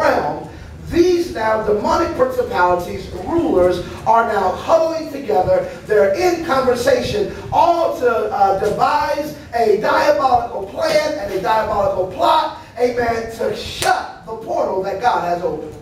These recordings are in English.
realm, these now demonic principalities, rulers, are now huddling together. They're in conversation, all to devise a diabolical plan and a diabolical plot, amen, to shut the portal that God has opened.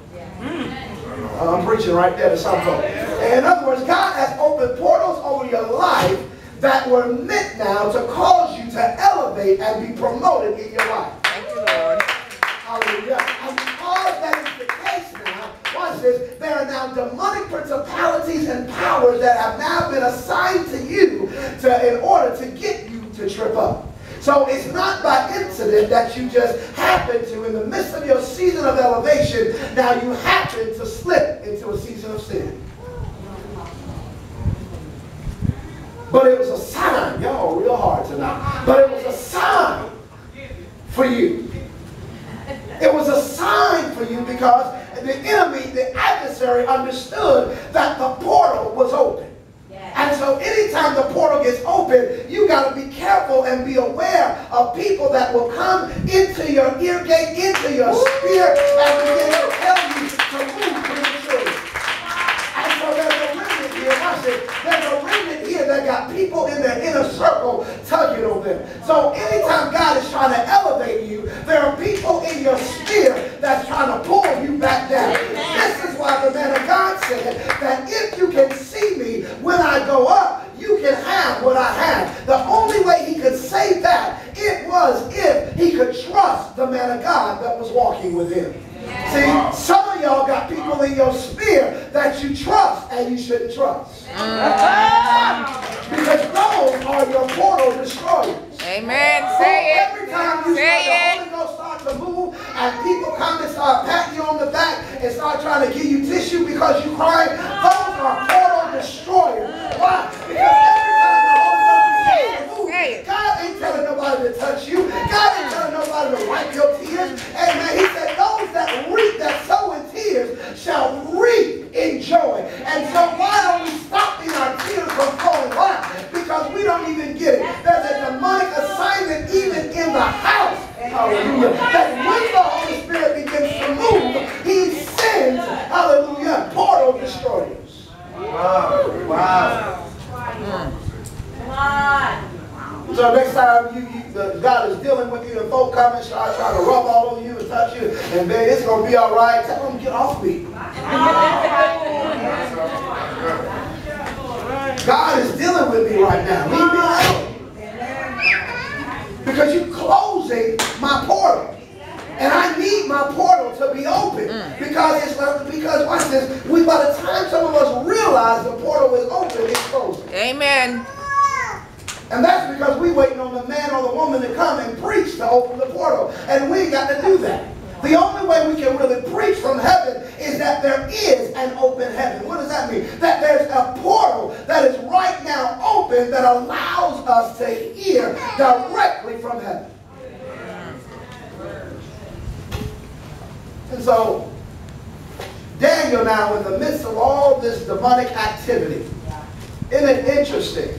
I'm preaching right there to some folks. In other words, God has opened portals over your life that were meant now to cause you to elevate and be promoted in your life. Thank you, Lord. Hallelujah. And because that is the case now, watch this, there are now demonic principalities and powers that have now been assigned to you in order to get you to trip up. So it's not by incident that you just happen to, in the midst of your season of elevation, now you happen to slip into a season of sin. But it was a sign. Y'all are real hard tonight. But it was a sign for you. It was a sign for you because the enemy, the adversary, understood that the portal was open. And so anytime the portal gets open, you got to be careful and be aware of people that will come into your ear gate, into your spirit, and begin to tell you to move prematurely. And so there's a remnant here. Watch it. There's a remnant here that got people in their inner circle tugging on them. So anytime God is trying to elevate you, there are people in your spirit that's trying to pull you back down. This is why the man of God said that if you can see me when I go up, you can have what I have. The only way he could say that, it was if he could trust the man of God that was walking with him. See, some of y'all got people in your sphere that you trust and you shouldn't trust. Because those are your portal destroyers. Amen. So Say it. every time you start, the Holy Ghost starts to move and people come and start patting you on the back and start trying to give you tissue because you crying, those are portal destroyers. Why? Because every time the Holy Ghost begins to move, God ain't telling nobody to touch you. God ain't telling nobody to wipe your tears. Amen. He said those that sow in tears shall reap in joy. And so why are we stopping our tears from flowing? Why? Because we don't even get it. There's a demonic assignment even in the house. Hallelujah. That when the Holy Spirit begins to move, he sends, hallelujah, portal destroyers. Wow. Wow. Come on. So next time God is dealing with you and folk come and start trying to rub all over you and touch you, and then it's going to be all right, tell them to get off me. God is dealing with me right now. Leave me alone. Because you're closing my portal. And I need my portal to be open. Because watch this, by the time some of us realize the portal is open, it's closing. Amen. And that's because we're waiting on the man or the woman to come and preach to open the portal. And we ain't got to do that. The only way we can really preach from heaven is that there is an open heaven. What does that mean? That there's a portal that is right now open that allows us to hear directly from heaven. And so, Daniel now, in the midst of all this demonic activity, isn't it interesting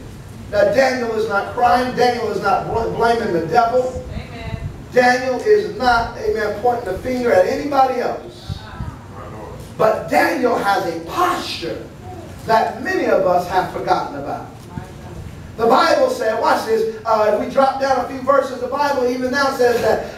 that Daniel is not crying, Daniel is not blaming the devil, amen. Daniel is not, amen, pointing the finger at anybody else. But Daniel has a posture that many of us have forgotten about. The Bible said, watch this, if we drop down a few verses, the Bible even now says that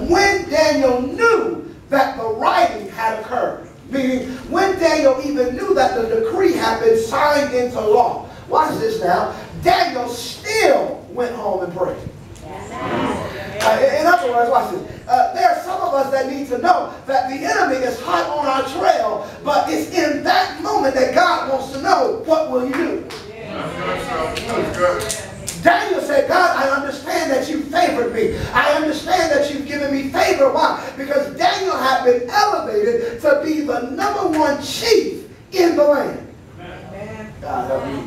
when Daniel knew that the writing had occurred, meaning when Daniel even knew that the decree had been signed into law, watch this now, Daniel still went home and prayed. In other words, watch this. There are some of us that need to know that the enemy is hot on our trail, but it's in that moment that God wants to know, what will you do? Daniel said, God, I understand that you favored me. I understand that you've given me favor. Why? Because Daniel had been elevated to be the #1 chief in the land. God help me.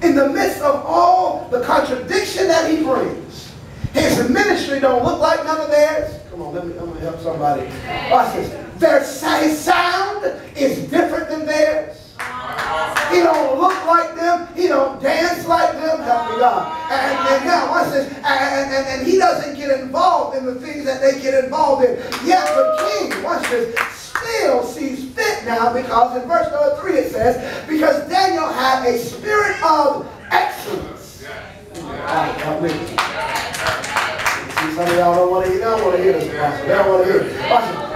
In the midst of all the contradiction that he brings, his ministry don't look like none of theirs. Come on, I'm going to help somebody. Watch this. His sound is different than theirs. He don't look like them. He don't dance like them. Help me God. And now, watch this. And he doesn't get involved in the things that they get involved in. Yet the king, watch this, still sees fit now, because in verse number 3 it says, because Daniel had a spirit of excellence. See, some of y'all don't want to hear this, Pastor. They don't want to hear it. Watch it.